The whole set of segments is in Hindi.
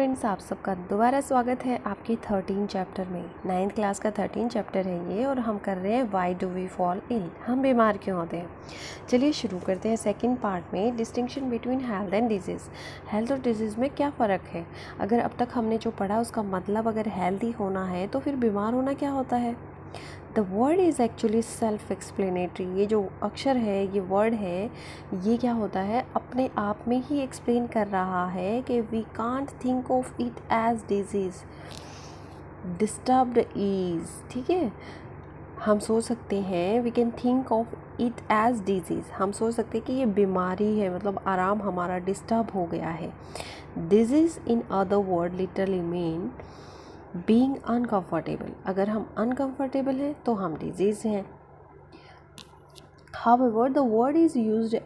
स्टूडेंट्स, आप सबका दोबारा स्वागत है आपके 13 चैप्टर में। 9th क्लास का 13 चैप्टर है ये और हम कर रहे हैं why do we fall ill, हम बीमार क्यों होते हैं। चलिए शुरू करते हैं सेकंड पार्ट में, distinction between health and disease. Health और डिजीज़ में क्या फ़र्क है। अगर अब तक हमने जो पढ़ा उसका मतलब अगर हेल्दी होना है तो फिर बीमार होना क्या होता है। The word is actually self explanatory. ये जो अक्षर है, ये वर्ड है, ये क्या होता है, अपने आप में ही एक्सप्लेन कर रहा है कि we can't think of it as disease, disturbed is. ठीक है, हम सोच सकते हैं, we can think of it as disease, हम सोच सकते हैं कि ये बीमारी है, मतलब आराम हमारा डिस्टर्ब हो गया है। Disease in other word literally mean being uncomfortable. अगर हम अनकम्फर्टेबल हैं तो हम डिजीज़ हैं। However, the word is used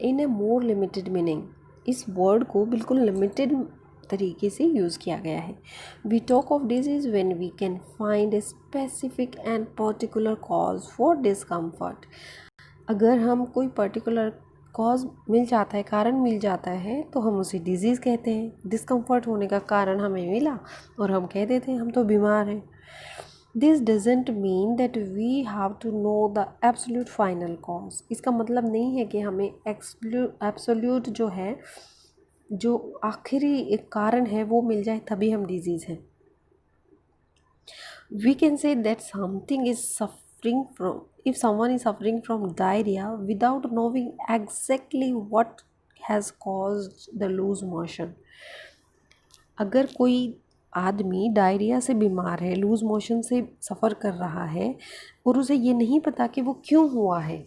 in a more limited meaning. इस वर्ड को बिल्कुल लिमिटेड तरीके से यूज़ किया गया है। We talk of disease when we can find a specific and particular cause for discomfort. अगर हम कोई पर्टिकुलर कॉज मिल जाता है, कारण मिल जाता है, तो हम उसे डिजीज़ कहते हैं। डिस्कम्फर्ट होने का कारण हमें मिला और हम कह देते हैं हम तो बीमार हैं। This doesn't mean that we have to know the absolute final cause. इसका मतलब नहीं है कि हमें एब्सोल्यूट जो है, जो आखिरी एक कारण है, वो मिल जाए तभी हम डिजीज़ हैं। We can say that something is suffering from, if someone is suffering from diarrhea without knowing exactly what has caused the loose motion. अगर कोई आदमी डायरिया से बीमार है, लूज मोशन से सफ़र कर रहा है और उसे ये नहीं पता कि वो क्यों हुआ है,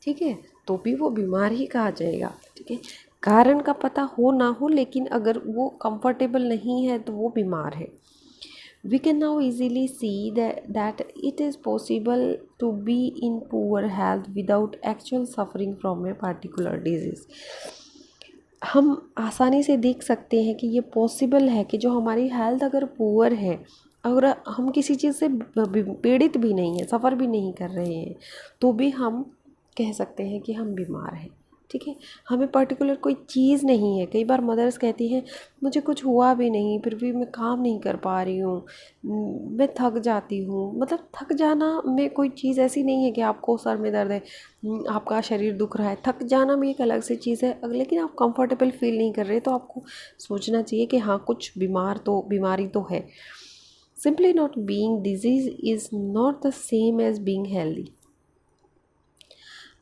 ठीक है, तो भी वो बीमार ही कहा जाएगा। ठीक है, कारण का पता हो ना हो, लेकिन अगर वो कंफर्टेबल नहीं है तो वो बीमार है। We can now easily see that it is possible to be in poor health without actual suffering from a particular disease. हम आसानी से देख सकते हैं कि ये पॉसिबल है कि जो हमारी हेल्थ अगर पुअर है, अगर हम किसी चीज़ से पीड़ित भी नहीं है, सफ़र भी नहीं कर रहे हैं, तो भी हम कह सकते हैं कि हम बीमार हैं। ठीक है, हमें पर्टिकुलर कोई चीज़ नहीं है। कई बार मदर्स कहती हैं मुझे कुछ हुआ भी नहीं, फिर भी मैं काम नहीं कर पा रही हूँ, मैं थक जाती हूँ। मतलब थक जाना में कोई चीज़ ऐसी नहीं है कि आपको सर में दर्द है, आपका शरीर दुख रहा है। थक जाना में एक अलग से चीज़ है, लेकिन आप कंफर्टेबल फील नहीं कर रहे तो आपको सोचना चाहिए कि हाँ, कुछ बीमारी तो है। Simply not being disease is not the same as being healthy.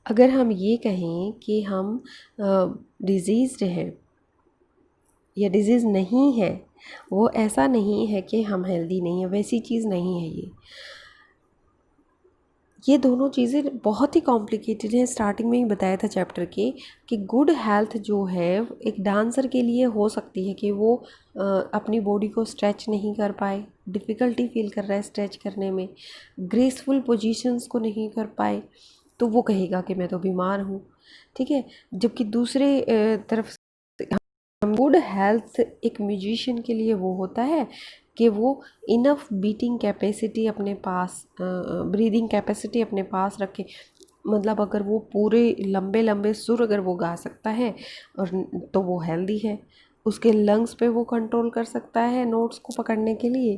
अगर हम ये कहें कि हम डिजीज़्ड हैं या डिजीज़ नहीं है, वो ऐसा नहीं है कि हम हेल्दी नहीं है, वैसी चीज़ नहीं है। ये दोनों चीज़ें बहुत ही कॉम्प्लिकेटेड हैं। स्टार्टिंग में ही बताया था चैप्टर के कि गुड हेल्थ जो है एक डांसर के लिए हो सकती है कि वो अपनी बॉडी को स्ट्रेच नहीं कर पाए, डिफ़िकल्टी फील कर रहा है स्ट्रेच करने में, ग्रेसफुल पोजीशंस को नहीं कर पाए, तो वो कहेगा कि मैं तो बीमार हूँ। ठीक है, जबकि दूसरे तरफ गुड हेल्थ एक म्यूजिशियन के लिए वो होता है कि वो इनफ बीटिंग कैपेसिटी अपने पास, ब्रीदिंग कैपेसिटी अपने पास रखे। मतलब अगर वो पूरे लंबे लंबे सुर अगर वो गा सकता है और तो वो हेल्दी है। उसके लंग्स पे वो कंट्रोल कर सकता है नोट्स को पकड़ने के लिए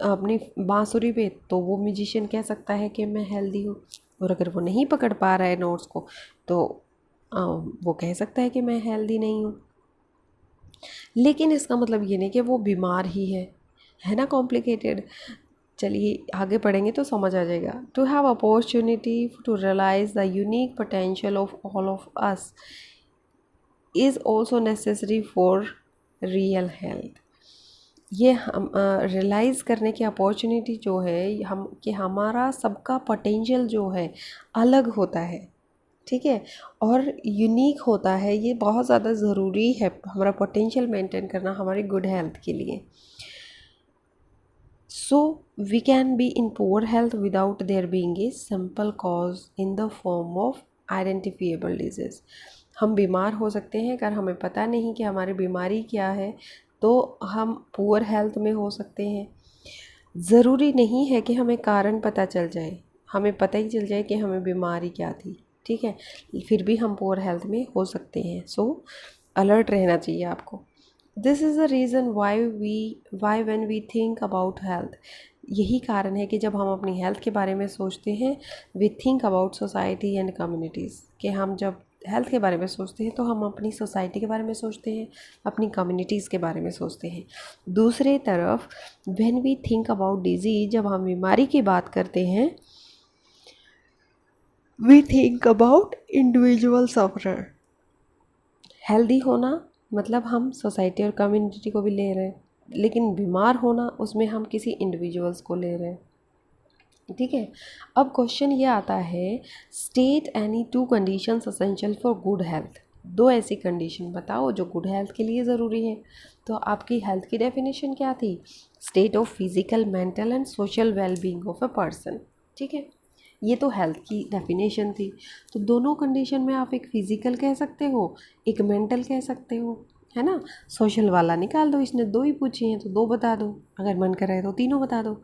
अपनी बांसुरी पे, तो वो म्यूजिशियन कह सकता है कि मैं हेल्दी हूँ। और अगर वो नहीं पकड़ पा रहा है नोट्स को, तो वो कह सकता है कि मैं हेल्दी नहीं हूँ। लेकिन इसका मतलब ये नहीं कि वो बीमार ही है ना, कॉम्प्लिकेटेड। चलिए आगे पढ़ेंगे तो समझ आ जाएगा। To have opportunity to realise the unique potential of all of us is also necessary for real health. ये हम रियलाइज़ करने की अपॉर्चुनिटी जो है, हम कि हमारा सबका पोटेंशियल जो है अलग होता है, ठीक है, और यूनिक होता है। ये बहुत ज़्यादा ज़रूरी है हमारा पोटेंशियल मेंटेन करना हमारी गुड हेल्थ के लिए। So we can be in poor health without there being a simple cause in the form of identifiable disease. हम बीमार हो सकते हैं अगर हमें पता नहीं कि हमारी बीमारी क्या है, तो हम पुअर हेल्थ में हो सकते हैं। ज़रूरी नहीं है कि हमें कारण पता चल जाए, हमें पता ही चल जाए कि हमें बीमारी क्या थी, ठीक है, फिर भी हम पुअर हेल्थ में हो सकते हैं। सो अलर्ट रहना चाहिए आपको। This is the reason why when we think about health, यही कारण है कि जब हम अपनी हेल्थ के बारे में सोचते हैं, we think about society and communities, कि हम जब हेल्थ के बारे में सोचते हैं तो हम अपनी सोसाइटी के बारे में सोचते हैं, अपनी कम्युनिटीज़ के बारे में सोचते हैं। दूसरे तरफ when we think about disease, जब हम बीमारी की बात करते हैं, we think about individual sufferer. Healthy होना मतलब हम सोसाइटी और कम्युनिटी को भी ले रहे हैं, लेकिन बीमार होना उसमें हम किसी इंडिविजुअल्स को ले रहे हैं। ठीक है, अब क्वेश्चन ये आता है, state any two conditions essential for good health. दो ऐसी कंडीशन बताओ जो गुड हेल्थ के लिए ज़रूरी है। तो आपकी हेल्थ की डेफिनेशन क्या थी? State of physical, mental and social wellbeing of a person. ठीक है, ये तो हेल्थ की डेफिनेशन थी। तो दोनों कंडीशन में आप एक फिजिकल कह सकते हो, एक मेंटल कह सकते हो, है ना। सोशल वाला निकाल दो, इसने दो ही पूछी हैं तो दो बता दो, अगर मन करे तो तीनों बता दो।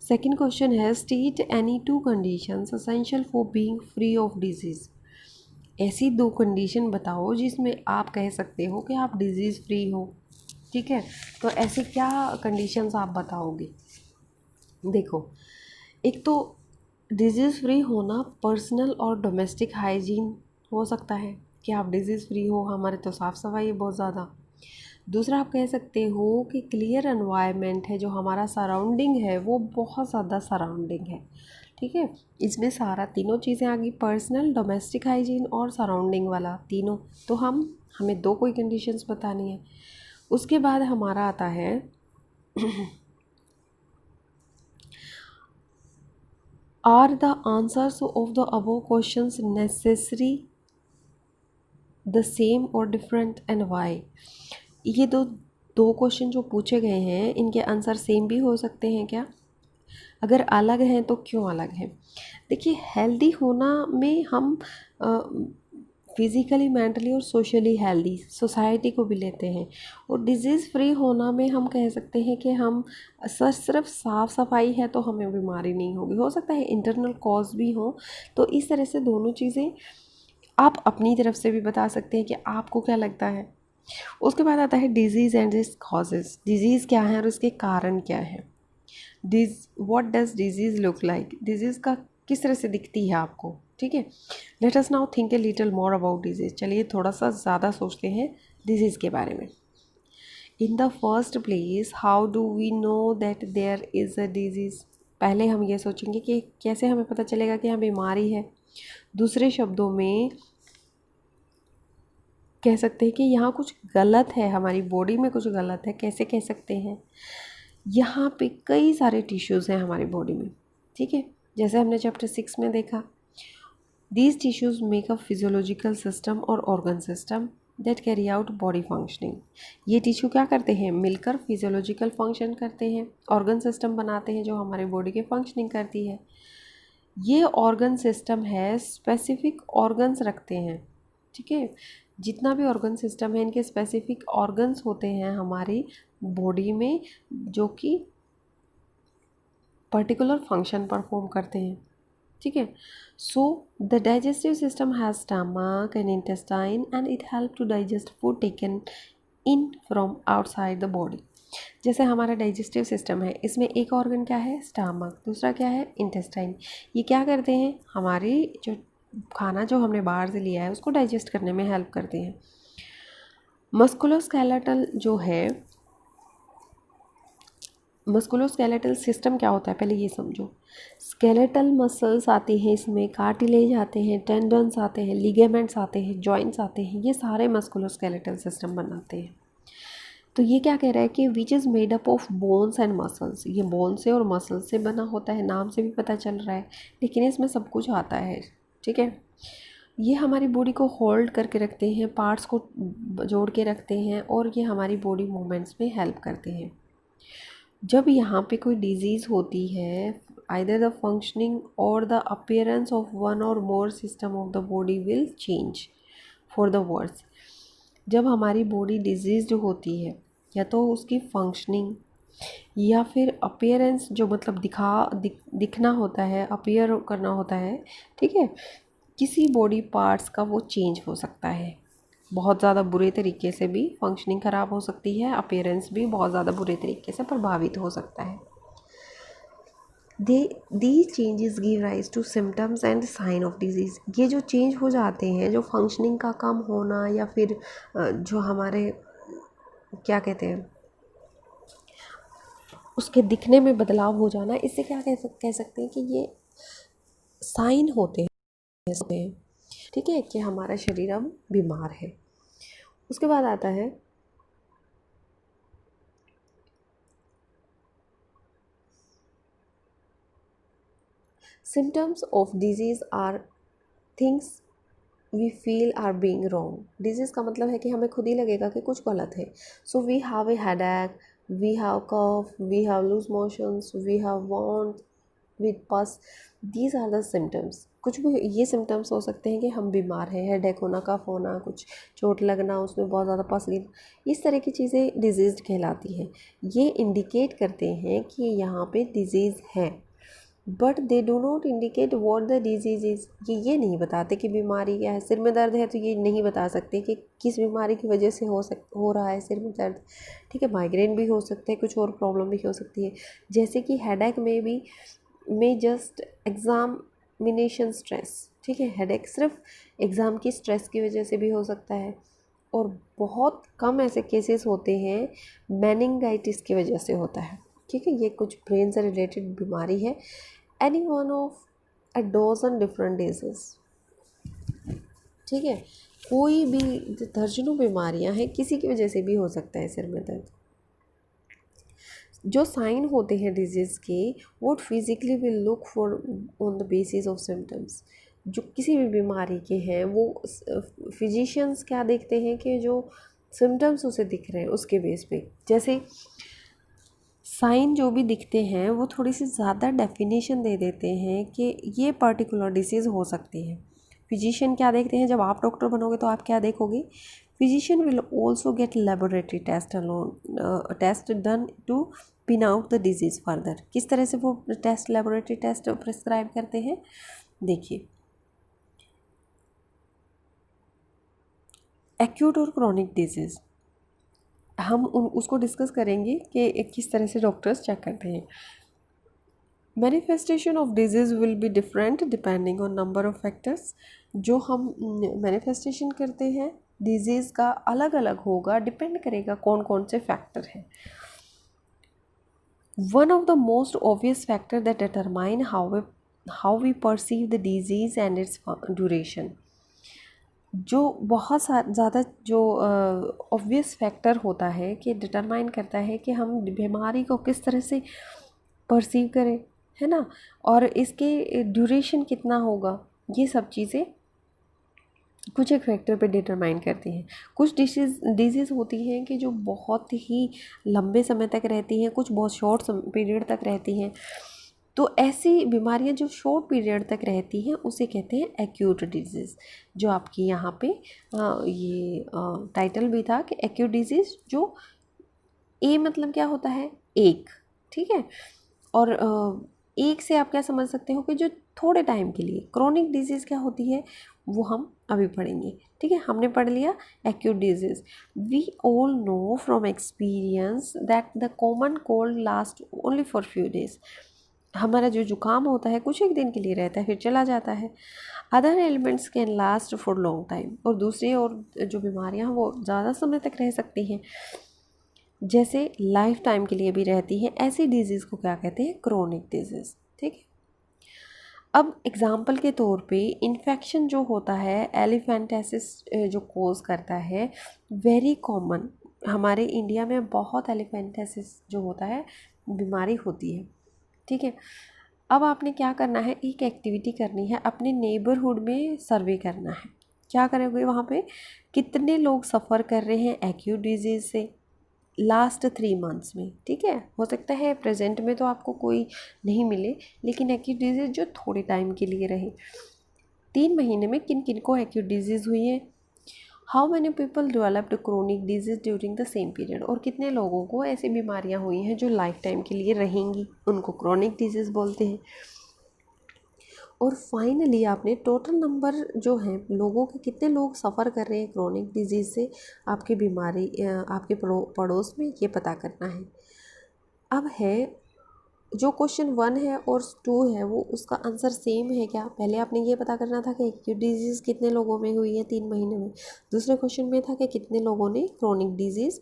सेकंड क्वेश्चन है, state any two conditions essential for being free of disease. ऐसी दो कंडीशन बताओ जिसमें आप कह सकते हो कि आप डिजीज़ फ्री हो। ठीक है, तो ऐसे क्या कंडीशंस आप बताओगे? देखो, एक तो डिजीज़ फ्री होना पर्सनल और डोमेस्टिक हाइजीन हो सकता है कि आप डिजीज़ फ्री हो, हमारे तो साफ़ सफाई है बहुत ज़्यादा। दूसरा आप कह सकते हो कि क्लियर एनवायरनमेंट है, जो हमारा सराउंडिंग है वो बहुत ज़्यादा सराउंडिंग है। ठीक है, इसमें सारा तीनों चीज़ें आ गई, पर्सनल, डोमेस्टिक हाइजीन और सराउंडिंग वाला तीनों। तो हमें दो कोई कंडीशंस बतानी है। उसके बाद हमारा आता है are the answers of the above questions necessary the same और डिफरेंट एंड वाई। ये दो दो क्वेश्चन जो पूछे गए हैं, इनके आंसर सेम भी हो सकते हैं क्या? अगर अलग हैं तो क्यों अलग हैं? देखिए, हेल्दी होना में हम फिज़िकली, मेंटली और सोशली हेल्दी सोसाइटी को भी लेते हैं, और डिजीज़ फ्री होना में हम कह सकते हैं कि हम सिर्फ साफ़ सफाई है तो हमें बीमारी नहीं होगी, हो सकता है इंटरनल कॉज भी हो। तो इस तरह से दोनों चीज़ें आप अपनी तरफ से भी बता सकते हैं कि आपको क्या लगता है। उसके बाद आता है disease and it's causes. Disease क्या है और उसके कारण क्या है। What does disease look like, disease का किस तरह से दिखती है आपको। ठीक है, let us now think a little more about disease. चलिए थोड़ा सा ज़्यादा सोचते हैं डिजीज़ के बारे में। In the first place, how do we know that there is a disease. पहले हम ये सोचेंगे कि कैसे हमें पता चलेगा कि यहाँ बीमारी है। दूसरे शब्दों में कह सकते हैं कि यहाँ कुछ गलत है, हमारी बॉडी में कुछ गलत है। कैसे कह सकते हैं? यहाँ पे कई सारे टिश्यूज़ हैं हमारी बॉडी में। ठीक है, जैसे हमने चैप्टर 6 में देखा, these tissues make a physiological system और organ system that carry out body functioning. ये टिश्यू क्या करते हैं? मिलकर फिजियोलॉजिकल फंक्शन करते हैं, ऑर्गन सिस्टम बनाते हैं जो हमारे बॉडी की फंक्शनिंग करती है। ये ऑर्गन सिस्टम है, स्पेसिफिक ऑर्गन्स रखते हैं। ठीक है, जितना भी ऑर्गन सिस्टम है, इनके स्पेसिफिक ऑर्गन्स होते हैं हमारी बॉडी में, जो कि पर्टिकुलर फंक्शन परफॉर्म करते हैं। ठीक है, so the digestive system has stomach and intestine and it help to digest food taken in from outside the body. जैसे हमारा डाइजेस्टिव सिस्टम है, इसमें एक ऑर्गन क्या है? स्टमक। दूसरा क्या है? इंटेस्टाइन। ये क्या करते हैं? हमारी जो खाना जो हमने बाहर से लिया है उसको डाइजेस्ट करने में हेल्प करते हैं। मस्कुलोस्केलेटल जो है, मस्कुलोस्केलेटल सिस्टम क्या होता है पहले ये समझो। स्केलेटल मसल्स आते हैं, इसमें कार्टिलेज आते हैं, टेंडन्स आते हैं, लिगामेंट्स आते हैं, जॉइंट्स आते हैं, ये सारे मस्कुलोस्केलेटल सिस्टम बनाते हैं। तो ये क्या कह रहा है कि which is made up of bones and muscles. ये बोन से और मसल से बना होता है, नाम से भी पता चल रहा है, लेकिन इसमें सब कुछ आता है। ठीक है, ये हमारी बॉडी को होल्ड करके रखते हैं, पार्ट्स को जोड़ के रखते हैं, और ये हमारी बॉडी मूवमेंट्स में हेल्प करते हैं। जब यहाँ पे कोई डिजीज़ होती है, either the functioning or the appearance of one or more system of the body will change for the worse. जब हमारी बॉडी डिजीज़्ड होती है, या तो उसकी फंक्शनिंग या फिर अपीयरेंस, जो मतलब दिखना होता है, अपीयर करना होता है। ठीक है, किसी बॉडी पार्ट्स का वो चेंज हो सकता है। बहुत ज़्यादा बुरे तरीके से भी फंक्शनिंग ख़राब हो सकती है, अपीयरेंस भी बहुत ज़्यादा बुरे तरीके से प्रभावित हो सकता है। these changes give rise to symptoms and sign of disease। ये जो चेंज हो जाते हैं, जो फंक्शनिंग का कम होना या फिर जो हमारे क्या कहते हैं उसके दिखने में बदलाव हो जाना, इससे क्या कह सकते हैं कि ये साइन होते हैं, ठीक है, कि हमारा शरीर अब बीमार है। उसके बाद आता है symptoms of disease are things we feel are being wrong. Disease का मतलब है कि हमें खुद ही लगेगा कि कुछ गलत है। So we have a headache, we have cough, we have loose motions, we have want with pus. These are the symptoms. कुछ भी ये सिम्टम्स हो सकते हैं कि हम बीमार हैं, हेडेक होना, कफ होना, कुछ चोट लगना, उसमें बहुत ज़्यादा पस गिरना, इस तरह की चीज़ें डिजीज़ कहलाती हैं। ये इंडिकेट करते हैं कि यहाँ पे डिजीज़ है, but they do not indicate what the disease is. ये नहीं बताते कि बीमारी क्या है। सिर में दर्द है तो ये नहीं बता सकते कि किस बीमारी की वजह से हो रहा है सिर में दर्द, ठीक है। माइग्रेन भी हो सकते हैं, कुछ और प्रॉब्लम भी हो सकती है, जैसे कि हेडेक में भी में जस्ट एग्ज़ामिनेशन स्ट्रेस, ठीक है। हेडेक सिर्फ एग्ज़ाम की स्ट्रेस की वजह से भी हो सकता है, और बहुत कम ऐसे केसेस होते हैं मेनिंगाइटिस की वजह से होता है, ठीक है। ये कुछ ब्रेन से रिलेटेड बीमारी है। Any one of a dozen different disease, ठीक है। कोई भी दर्जनों बीमारियां हैं, किसी की वजह से भी हो सकता है सिर में दर्द। जो साइन होते हैं डिजीज़ के, वो physically will look for on the basis of symptoms. जो किसी भी बीमारी के हैं वो फिजिशियंस क्या देखते हैं कि जो सिम्टम्स उसे दिख रहे हैं उसके बेस पे, जैसे साइन जो भी दिखते हैं वो थोड़ी सी ज़्यादा डेफिनेशन दे देते हैं कि ये पर्टिकुलर डिसीज़ हो सकती है। फिजिशियन क्या देखते हैं, जब आप डॉक्टर बनोगे तो आप क्या देखोगे, physician will also get laboratory test alone test done to pin out the disease further. किस तरह से वो टेस्ट, लेबोरेटरी टेस्ट प्रिस्क्राइब करते हैं, देखिए। एक्यूट और क्रॉनिक डिजीज़ हम उसको डिस्कस करेंगे कि किस तरह से डॉक्टर्स चेक करते हैं। Manifestation of disease will be different depending on number of factors. जो हम मैनिफेस्टेशन करते हैं डिजीज़ का अलग अलग होगा, डिपेंड करेगा कौन कौन से फैक्टर हैं। One of the most obvious factor that determine how we perceive the disease and its duration. जो बहुत ज़्यादा जो ऑब्वियस फैक्टर होता है कि डिटरमाइन करता है कि हम बीमारी को किस तरह से परसीव करें, है ना, और इसके ड्यूरेशन कितना होगा, ये सब चीज़ें कुछ एक फैक्टर पे डिटरमाइन करती हैं। कुछ डिजीज़ होती हैं कि जो बहुत ही लंबे समय तक रहती हैं, कुछ बहुत शॉर्ट पीरियड तक रहती हैं। तो ऐसी बीमारियां जो शॉर्ट पीरियड तक रहती हैं उसे कहते हैं एक्यूट डिजीज़। जो आपकी यहाँ पे ये टाइटल भी था कि एक्यूट डिजीज़, जो ए मतलब क्या होता है, एक, ठीक है। और एक से आप क्या समझ सकते हो कि जो थोड़े टाइम के लिए। क्रॉनिक डिजीज़ क्या होती है वो हम अभी पढ़ेंगे, ठीक है। हमने पढ़ लिया acute disease. We all know from experience that the common cold last only for few days. हमारा जो जुकाम होता है कुछ एक दिन के लिए रहता है, फिर चला जाता है। Other elements can last for long time. और दूसरी और जो बीमारियां हैं वो ज़्यादा समय तक रह सकती हैं, जैसे लाइफ टाइम के लिए भी रहती हैं। ऐसी डिजीज़ को क्या कहते हैं, क्रॉनिक डिजीज़, ठीक है। अब एग्जाम्पल के तौर पे इन्फेक्शन जो होता है, एलिफेंटाइटिस जो कोज करता है, वेरी कॉमन, हमारे इंडिया में बहुत एलिफेंटाइटिस जो होता है बीमारी होती है, ठीक है। अब आपने क्या करना है, एक एक्टिविटी करनी है, अपने नेबरहुड में सर्वे करना है। क्या करोगे वहाँ पे, कितने लोग सफ़र कर रहे हैं एक्यूट डिजीज़ से लास्ट 3 मंथ्स में, ठीक है। हो सकता है प्रेजेंट में तो आपको कोई नहीं मिले, लेकिन एक्यूट डिजीज़ जो थोड़े टाइम के लिए रहे। 3 महीने में किन किन को एक्यूट डिजीज़ हुई है। How many people developed chronic disease during the same period. और कितने लोगों को ऐसी बीमारियां हुई हैं जो लाइफ टाइम के लिए रहेंगी, उनको क्रोनिक डिजीज़ बोलते हैं। और फाइनली आपने टोटल नंबर जो है लोगों के, कितने लोग सफ़र कर रहे हैं क्रोनिक डिजीज़ से आपकी बीमारी आपके पड़ोस में, ये पता करना है। अब है जो क्वेश्चन 1 है और 2 है वो उसका आंसर सेम है क्या? पहले आपने ये पता करना था कि एक्यूट डिजीज़ कितने लोगों में हुई है 3 महीने में। दूसरे क्वेश्चन में था कि कितने लोगों ने क्रोनिक डिजीज़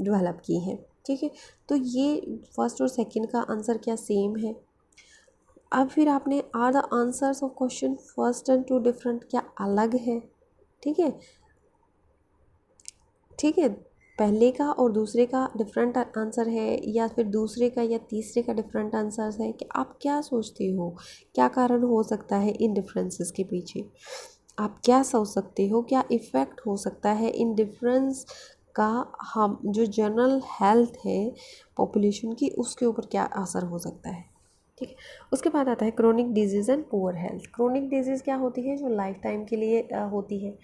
डेवलप की है। ठीक है, तो ये फर्स्ट और सेकंड का आंसर क्या सेम है। अब फिर आपने are the answers of question first and 2 different, क्या अलग है? ठीक है, ठीक है, पहले का और दूसरे का डिफरेंट आंसर है या फिर दूसरे का या तीसरे का डिफरेंट आंसर है, कि आप क्या सोचते हो क्या कारण हो सकता है इन डिफरेंसेस के पीछे? आप क्या सोच सकते हो क्या इफ़ेक्ट हो सकता है इन डिफरेंस का, हम जो जनरल हेल्थ है पॉपुलेशन की उसके ऊपर क्या असर हो सकता है? ठीक है, उसके बाद आता है chronic disease and poor health. Chronic disease क्या होती है? जो लाइफ टाइम के लिए होती है।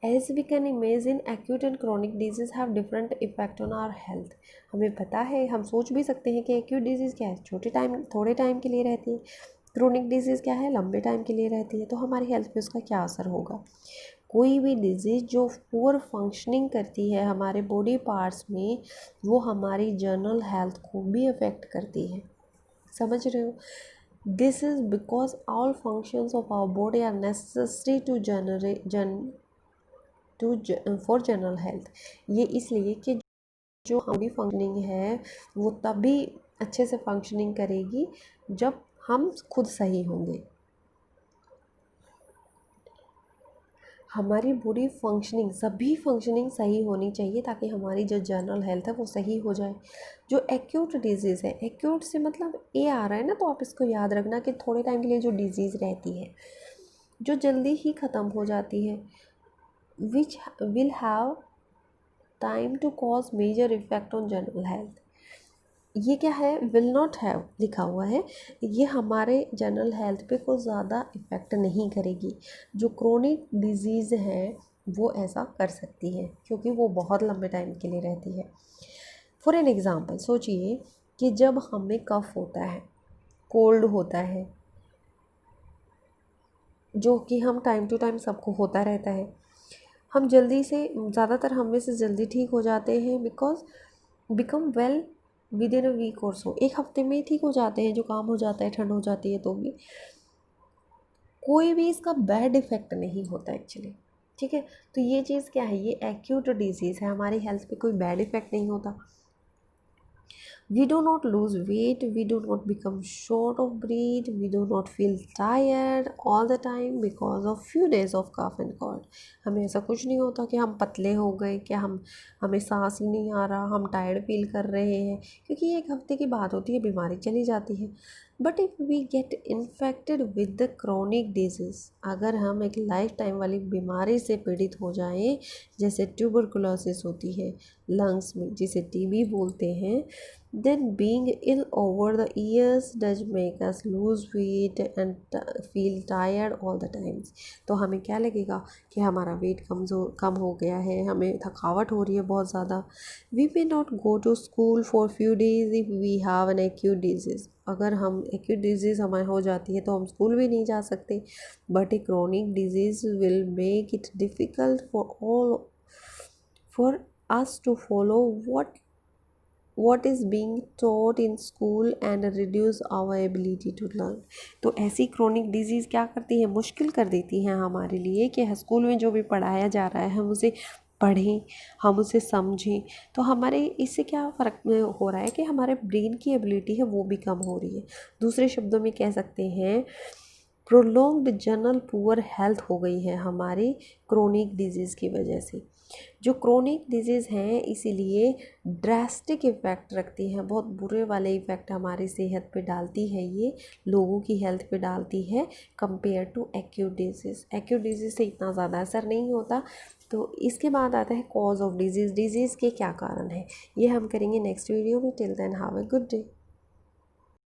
As we can imagine acute and chronic disease have different effect on our health. हमें पता है, हम सोच भी सकते हैं कि एक्यूट डिजीज़ क्या है, थोड़े टाइम के लिए रहती है। क्रोनिक डिजीज़ क्या है, लंबे टाइम के लिए रहती है। तो हमारी हेल्थ पे उसका क्या असर होगा? कोई भी डिजीज़ जो पुअर फंक्शनिंग करती है हमारे बॉडी पार्ट्स में, वो हमारी जनरल हेल्थ को भी अफेक्ट करती है। समझ रहे हो? This is because all functions of our body are necessary for general health. ये इसलिए कि जो हमारी फंक्शनिंग है वो तभी अच्छे से फंक्शनिंग करेगी जब हम खुद सही होंगे। हमारी बॉडी फंक्शनिंग, सभी फंक्शनिंग सही होनी चाहिए ताकि हमारी जो जनरल हेल्थ है वो सही हो जाए। जो एक्यूट डिजीज़ है, एक्यूट से मतलब ए आ रहा है ना, तो आप इसको याद रखना कि थोड़े टाइम के लिए जो डिजीज़ रहती है जो जल्दी ही ख़त्म हो जाती है, which will have time to cause major effect on general health. ये क्या है? विल नॉट हैव लिखा हुआ है, ये हमारे जनरल हेल्थ पे कोई ज़्यादा इफ़ेक्ट नहीं करेगी। जो क्रोनिक डिजीज़ है वो ऐसा कर सकती है क्योंकि वो बहुत लंबे टाइम के लिए रहती है। फॉर एन एग्ज़ाम्पल सोचिए कि जब हमें कफ होता है, कोल्ड होता है, जो कि हम टाइम टू टाइम सबको होता रहता है, हम जल्दी से, ज़्यादातर हम में से जल्दी ठीक हो जाते हैं because become well within a week or so. एक हफ्ते में ठीक हो जाते हैं, जो काम हो जाता है, ठंड हो जाती है तो भी कोई भी इसका बैड इफ़ेक्ट नहीं होता एक्चुअली। ठीक है, तो ये चीज़ क्या है? ये एक्यूट डिजीज़ है, हमारी हेल्थ पे कोई बैड इफ़ेक्ट नहीं होता। We do not lose weight, we do not become short of breath, we do not feel tired all the time because of few days of cough and cold। हमें ऐसा कुछ नहीं होता कि हम पतले हो गए, कि हमें सांस ही नहीं आ रहा, हम टायर्ड फील कर रहे हैं, क्योंकि ये एक हफ्ते की बात होती है, बीमारी चली जाती है। But if we get infected with the chronic disease, अगर हम एक लाइफ टाइम वाली बीमारी से पीड़ित हो जाएं, जैसे ट्यूबरकुलोसिस होती है लंग्स में, जिसे टीबी बोलते हैं, then being ill over the years does make us lose weight and feel tired all the times। तो हमें क्या लगेगा कि हमारा वेट कम हो गया है, हमें थकावट हो रही है बहुत ज़्यादा। we may not go to school for few days if we have an acute disease। अगर हम एक्यूट डिजीज़ हमें हो जाती है तो हम स्कूल भी नहीं जा सकते। But A chronic disease will make it difficult for us to follow what is being taught in school and reduce our ability to learn। तो ऐसी क्रोनिक डिजीज़ क्या करती है? मुश्किल कर देती हैं हमारे लिए कि स्कूल में जो भी पढ़ाया जा रहा है हम उसे पढ़ें, हम उसे समझें। तो हमारे इससे क्या फ़र्क हो रहा है कि हमारे ब्रेन की एबिलिटी है वो भी कम हो रही है। दूसरे शब्दों में कह सकते हैं प्रोलॉन्ग्ड जनरल पुअर हेल्थ हो गई है हमारी क्रोनिक डिजीज़ की वजह से। जो क्रोनिक डिजीज़ हैं इसीलिए ड्रास्टिक इफ़ेक्ट रखती हैं, बहुत बुरे वाले इफ़ेक्ट हमारी सेहत पे डालती है, ये लोगों की हेल्थ पे डालती है compare to acute disease. Acute disease से इतना ज़्यादा असर नहीं होता। तो इसके बाद आता है कॉज ऑफ डिजीज़, डिजीज़ के क्या कारण हैं, ये हम करेंगे नेक्स्ट वीडियो में। Till then have a good day.